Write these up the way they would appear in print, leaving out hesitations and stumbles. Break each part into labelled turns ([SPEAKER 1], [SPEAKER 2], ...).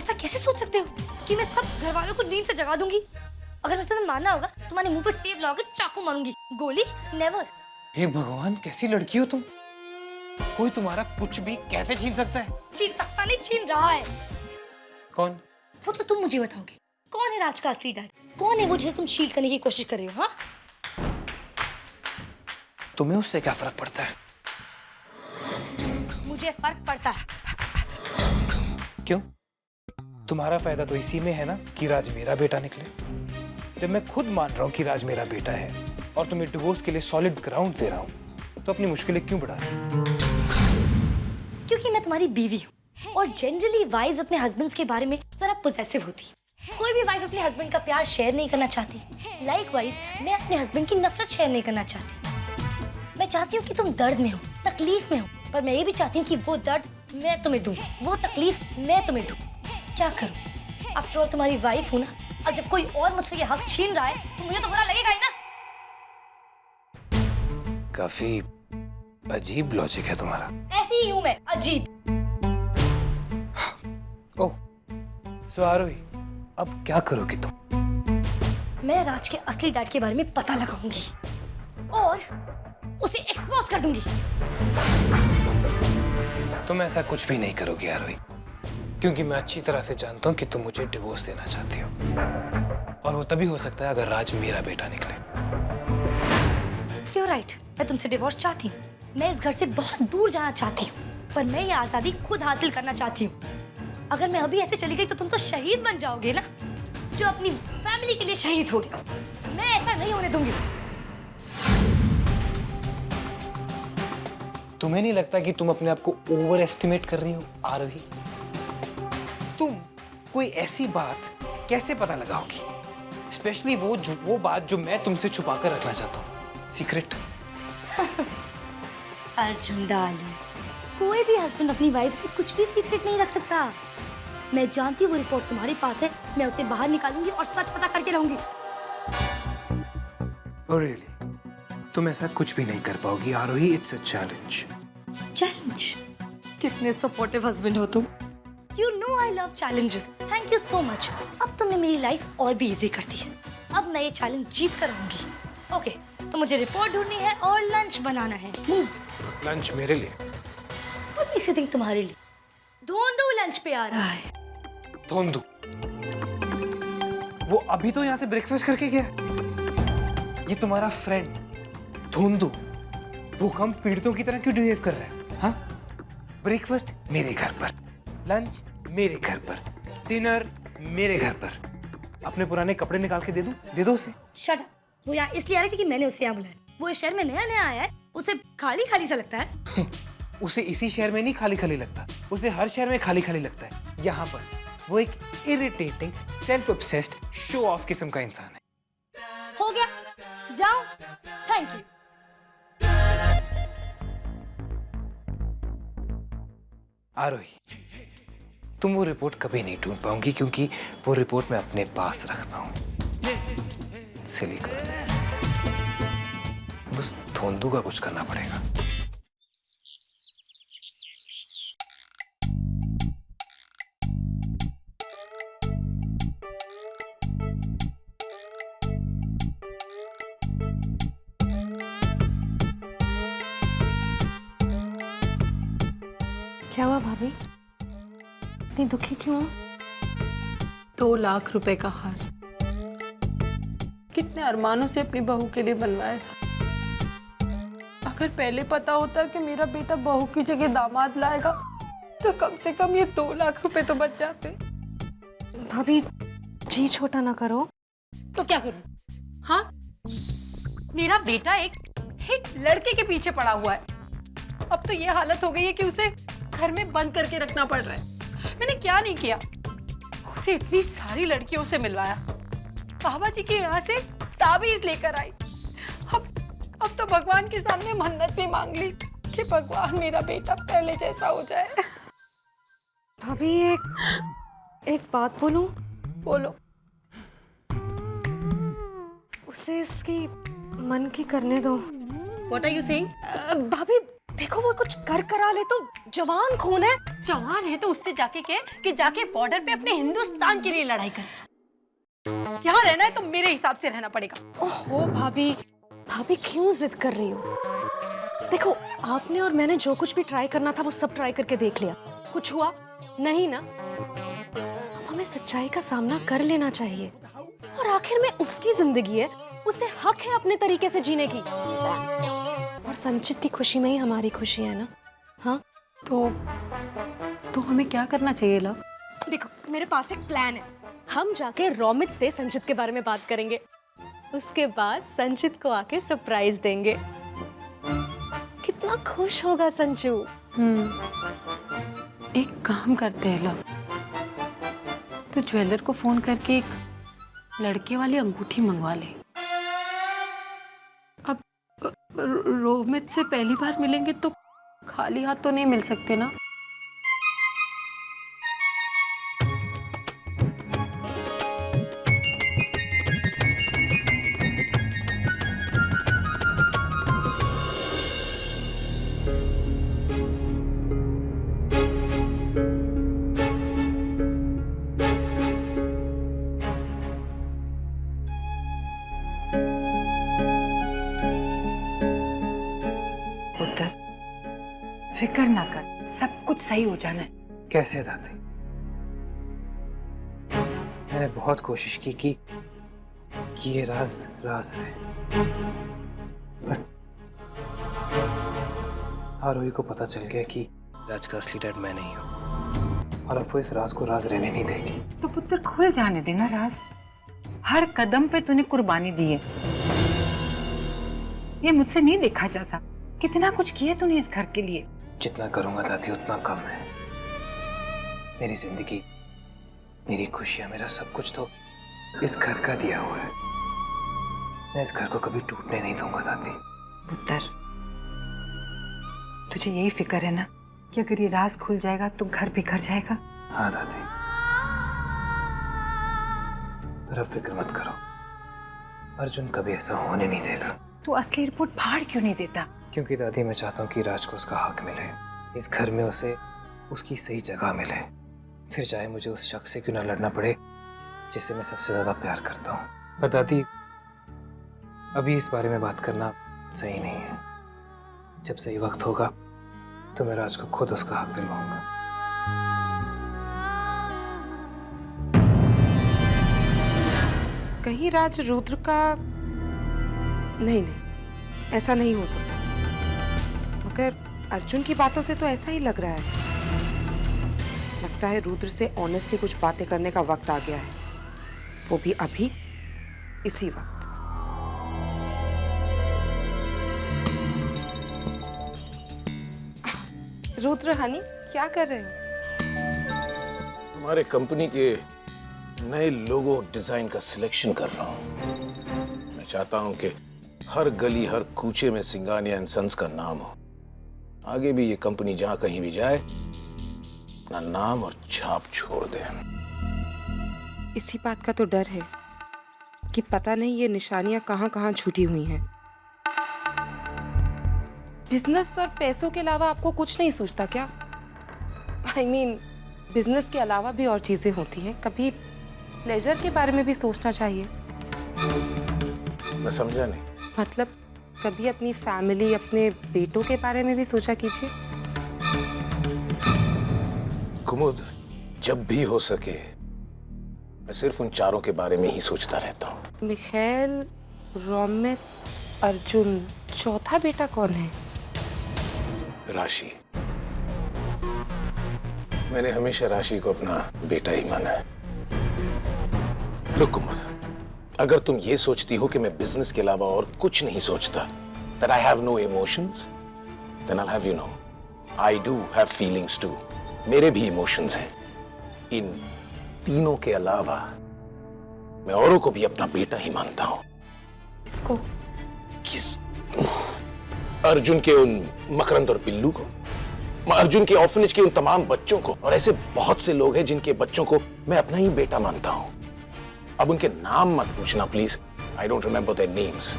[SPEAKER 1] ऐसा कैसे सोच सकते हो कि मैं सब घर वालों को नींद से जगा दूंगी? अगर मैं तुम्हें मानना होगा तुम्हारे मुंह पर टेप लगाकर चाकू मारूंगी। गोली नेवर।
[SPEAKER 2] हे भगवान, कैसी लड़की हो तुम। कोई तुम्हारा कुछ भी कैसे छीन सकता है?
[SPEAKER 1] छीन सकता नहीं, छीन रहा है।
[SPEAKER 2] कौन?
[SPEAKER 1] वो तो तुम मुझे बताओगे। कौन है राज का असली डैड? कौन है वो जिसे तुम शील्ड करने की कोशिश कर रहे हो? हाँ,
[SPEAKER 2] तुम्हें उससे क्या फर्क पड़ता है?
[SPEAKER 1] मुझे फर्क पड़ता है।
[SPEAKER 3] क्यों? तुम्हारा फायदा तो इसी में है ना कि राज मेरा बेटा निकले। जब मैं खुद मान रहा हूँ कि राज मेरा बेटा है और तुम्हें डिवोर्स के लिए सॉलिड ग्राउंड दे रहा हूँ, तो अपनी मुश्किलें क्यों बढ़ा रहे हो?
[SPEAKER 1] क्योंकि मैं तुम्हारी बीवी हूँ और जनरली वाइफ्स अपने हस्बैंड्स के बारे में जरा पोजेसिव होती है। कोई भी वाइफ अपने हस्बैंड का प्यार शेयर नहीं करना चाहती। लाइकवाइज मैं अपने हस्बैंड की नफरत शेयर नहीं करना चाहती। मैं चाहती हूँ कि तुम दर्द में हो, तकलीफ में हो, पर मैं ये भी चाहती हूँ कि वो दर्द मैं तुम्हें दूँ, वो तकलीफ मैं तुम्हें दूँ। क्या करूँ? आफ्टर ऑल तुम्हारी वाइफ हूँ ना। अब जब कोई और मुझसे ये हक छीन रहा है तो मुझे तो बुरा लगेगा ही ना।
[SPEAKER 3] काफी अजीब लॉजिक है तुम्हारा।
[SPEAKER 1] ऐसी ही हूँ मैं, अजीब।
[SPEAKER 3] ओह, सो आरोही, अब क्या करोगी तुम?
[SPEAKER 1] मैं राज के असली डैड के बारे में पता लगाऊंगी और उसे एक्सपोज कर दूंगी।
[SPEAKER 3] तुम ऐसा कुछ भी नहीं करोगी आरोही, क्योंकि मैं अच्छी तरह से जानता हूँ कि तुम मुझे डिवोर्स देना चाहती हो, और वो तभी हो सकता है अगर राज मेरा बेटा निकले।
[SPEAKER 1] You're right, मैं तुमसे डिवोर्स चाहती हूँ। मैं इस घर से बहुत दूर जाना चाहती हूँ, पर मैं ये आजादी खुद हासिल करना चाहती हूँ। अगर मैं अभी ऐसे चली गई तो तुम तो शहीद बन जाओगे ना, जो अपनी फैमिली के लिए शहीद हो गए। मैं ऐसा नहीं होने दूंगी।
[SPEAKER 3] तुम्हें नहीं लगता कि तुम अपने आप को ओवर एस्टिमेट कर रही हो आरोही?
[SPEAKER 2] तुम कोई ऐसी बात कैसे पता लगाओगी? स्पेशली वो बात जो मैं तुमसे छुपा कर रखना चाहता हूँ, सीक्रेट।
[SPEAKER 1] अर्जुन डार्लिंग, कोई भी हस्बैंड अपनी वाइफ से कुछ भी सीक्रेट नहीं रख सकता। मैं जानती हूँ वो रिपोर्ट तुम्हारे पास है। मैं उसे बाहर निकालूंगी और सच पता करके रहूंगी।
[SPEAKER 3] Oh really? तुम ऐसा कुछ भी नहीं कर पाओगी Arohi. It's a challenge.
[SPEAKER 1] Challenge? कितने सपोर्टिव हस्बैंड हो तुम। You know I love challenges. Thank you so much. अब तुमने मेरी लाइफ और भी इजी कर दी है। अब मैं ये चैलेंज जीत कर रहूंगी। ओके, तो मुझे रिपोर्ट ढूंढनी है और लंच बनाना है। मूव।
[SPEAKER 3] लंच मेरे लिए?
[SPEAKER 1] What makes you think तुम्हारे लिए? धोंधू लंच पे आ रहा है।
[SPEAKER 3] धोंधू?
[SPEAKER 2] वो अभी तो यहाँ से ब्रेकफास्ट करके गया। ये तुम्हारा फ्रेंड धोंधू भूकंप पीड़ितों की तरह क्यों बिहेव कर रहा है? हाँ, ब्रेकफास्ट मेरे घर पर, लंच मेरे घर पर, डिनर मेरे घर पर। अपने पुराने कपड़े निकाल के दे दो उसे।
[SPEAKER 1] Shut up. वो यहाँ इसलिए आ रहा है क्योंकि मैंने उसे यहाँ बुलाया। वो इस शहर में नया नया आया है, उसे खाली खाली सा लगता है।
[SPEAKER 2] उसे इसी शहर में नहीं खाली खाली लगता, उसे हर शहर में खाली खाली लगता है। यहाँ पर वो एक irritating, self obsessed, show off किस्म का इंसान है।
[SPEAKER 1] हो गया, जाओ। Thank you.
[SPEAKER 3] आरोही, तुम वो रिपोर्ट कभी नहीं ढूंढ पाऊंगी, क्योंकि वो रिपोर्ट मैं अपने पास रखता हूँ। सिली करो। बस धोंधू का कुछ करना पड़ेगा।
[SPEAKER 4] क्या हुआ भाभी? इतनी दुखी क्यों हो?
[SPEAKER 5] 2 लाख रुपए का हार कितने अरमानों से अपनी बहू के लिए बनवाया था। अगर पहले पता होता कि मेरा बेटा बहू की जगह दामाद लाएगा तो कम से कम ये 2 लाख रुपए तो बच जाते।
[SPEAKER 4] भाभी जी छोटा ना करो।
[SPEAKER 5] तो क्या करूं? हाँ, मेरा बेटा एक लड़के के पीछे पड़ा हुआ है। अब तो ये हालत हो गई है कि उसे घर में बंद करके रखना पड़ रहा है। मैंने क्या नहीं किया, उसे इतनी सारी लड़कियों से मिलवाया, बाबा जी के यहाँ से ताबीज लेकर आई। अब तो भगवान के सामने मन्नत भी मांग ली कि भगवान मेरा बेटा पहले जैसा हो जाए।
[SPEAKER 4] भाभी एक बात बोलूं?
[SPEAKER 5] बोलो।
[SPEAKER 4] उसे इसकी मन की करने दो।
[SPEAKER 5] What are you saying?
[SPEAKER 4] भाभी देखो वो कुछ कर करा ले तो जवान खून है।
[SPEAKER 5] जवान है तो उससे जाके कह कि जाके बॉर्डर पे अपने हिंदुस्तान के लिए लड़ाई करे। यहाँ रहना है तो मेरे हिसाब से रहना पड़ेगा।
[SPEAKER 4] ओहो भाभी, भाभी क्यों जिद कर रही हो? देखो आपने और मैंने जो कुछ भी ट्राई करना था वो सब ट्राई करके देख लिया, कुछ हुआ नहीं ना। अब हमें सच्चाई का सामना कर लेना चाहिए और आखिर में उसकी जिंदगी है, उसे हक है अपने तरीके से जीने की। और संचित की खुशी में ही हमारी खुशी है ना। हाँ
[SPEAKER 5] तो हमें क्या करना चाहिए लव?
[SPEAKER 4] देखो मेरे पास एक प्लान है। हम जाके रोमित से संचित के बारे में बात करेंगे, उसके बाद संचित को आके सरप्राइज देंगे। कितना खुश होगा संचू।
[SPEAKER 5] एक काम करते हैं लव, तो ज्वेलर को फोन करके एक लड़के वाली अंगूठी मंगवा ले। अब रोमित से पहली बार मिलेंगे तो खाली हाथ तो नहीं मिल सकते ना।
[SPEAKER 6] फिक्र ना कर, सब कुछ सही हो जाना है।
[SPEAKER 3] कैसे दादी? मैंने बहुत कोशिश की कि ये राज राज रहे, पर आरोही को पता चल गया कि राज का असली डैड मैं नहीं हूं, और अब वो इस राज को राज रहने नहीं देगी।
[SPEAKER 6] तो पुत्र खुल जाने देना राज। हर कदम पे तूने कुर्बानी दी है, ये मुझसे नहीं देखा जाता। कितना कुछ किया तूने इस घर के लिए।
[SPEAKER 3] जितना करूंगा दादी उतना कम है। मेरी जिंदगी, मेरी खुशियां, मेरा सब कुछ तो इस घर का दिया हुआ है। मैं इस घर को कभी टूटने नहीं दूंगा दादी।
[SPEAKER 6] पुत्र, तुझे यही फिक्र है ना कि अगर ये राज खुल जाएगा तो घर बिखर जाएगा?
[SPEAKER 3] हाँ दादी, पर अब फिक्र मत करो, अर्जुन कभी ऐसा होने नहीं देगा।
[SPEAKER 6] तू असली रिपोर्ट फाड़ क्यों नहीं देता?
[SPEAKER 3] क्योंकि दादी मैं चाहता हूँ कि राज को उसका हक मिले, इस घर में उसे उसकी सही जगह मिले, फिर चाहे मुझे उस शख्स से क्यों ना लड़ना पड़े जिसे मैं सबसे ज्यादा प्यार करता हूँ। पर दादी अभी इस बारे में बात करना सही नहीं है। जब सही वक्त होगा तो मैं राज को खुद उसका हक दिलवाऊंगा।
[SPEAKER 7] कहीं राज रुद्र का? नहीं, ऐसा नहीं हो सकता। मगर अर्जुन की बातों से तो ऐसा ही लग रहा है। लगता है रुद्र से ऑनेस्टली कुछ बातें करने का वक्त आ गया है, वो भी अभी इसी वक्त। रुद्र हनी, क्या कर रहे हो?
[SPEAKER 8] हमारे कंपनी के नए लोगो डिजाइन का सिलेक्शन कर रहा हूं। मैं चाहता हूं कि हर गली, हर कूचे में सिंगानिया एंड सन्स का नाम हो। आगे भी ये कंपनी जहां कहीं भी जाए अपना नाम और छाप छोड़ दे।
[SPEAKER 7] इसी बात का तो डर है कि पता नहीं ये निशानियां कहां कहां छूटी हुई हैं। बिजनेस और पैसों के अलावा आपको कुछ नहीं सोचता क्या? I mean, बिजनेस के अलावा भी और चीजें होती हैं, कभी प्लेजर के बारे में भी सोचना चाहिए।
[SPEAKER 8] मैं समझा नहीं।
[SPEAKER 7] मतलब कभी अपनी फैमिली, अपने बेटों के बारे में भी सोचा कीजिए।
[SPEAKER 8] कुमुद, जब भी हो सके मैं सिर्फ उन चारों के बारे में ही सोचता रहता हूँ।
[SPEAKER 7] मिखैल, रोमित, अर्जुन, चौथा बेटा कौन है?
[SPEAKER 8] राशि। मैंने हमेशा राशि को अपना बेटा ही माना है। लुक कुमुद, अगर तुम ये सोचती हो कि मैं बिजनेस के अलावा और कुछ नहीं सोचता, that I have no emotions, then I'll have you know, I do have feelings too. मेरे भी इमोशंस हैं। इन तीनों के अलावा मैं औरों को भी अपना बेटा ही मानता हूं।
[SPEAKER 7] इसको?
[SPEAKER 8] किस? अर्जुन के उन मकरंद और बिल्लू को, अर्जुन के ऑर्फनेज के उन तमाम बच्चों को, और ऐसे बहुत से लोग हैं जिनके बच्चों को मैं अपना ही बेटा मानता हूं। अब उनके नाम मत पूछना please, I don't remember their names.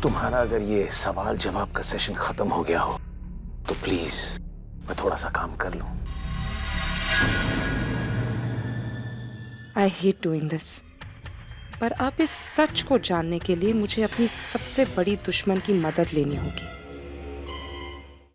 [SPEAKER 8] तुम्हारा अगर ये सवाल जवाब का सेशन खत्म हो गया हो तो प्लीज मैं थोड़ा सा काम कर लूं।
[SPEAKER 7] आई हेट डूइंग दिस, पर अब इस सच को जानने के लिए मुझे अपनी सबसे बड़ी दुश्मन की मदद लेनी होगी।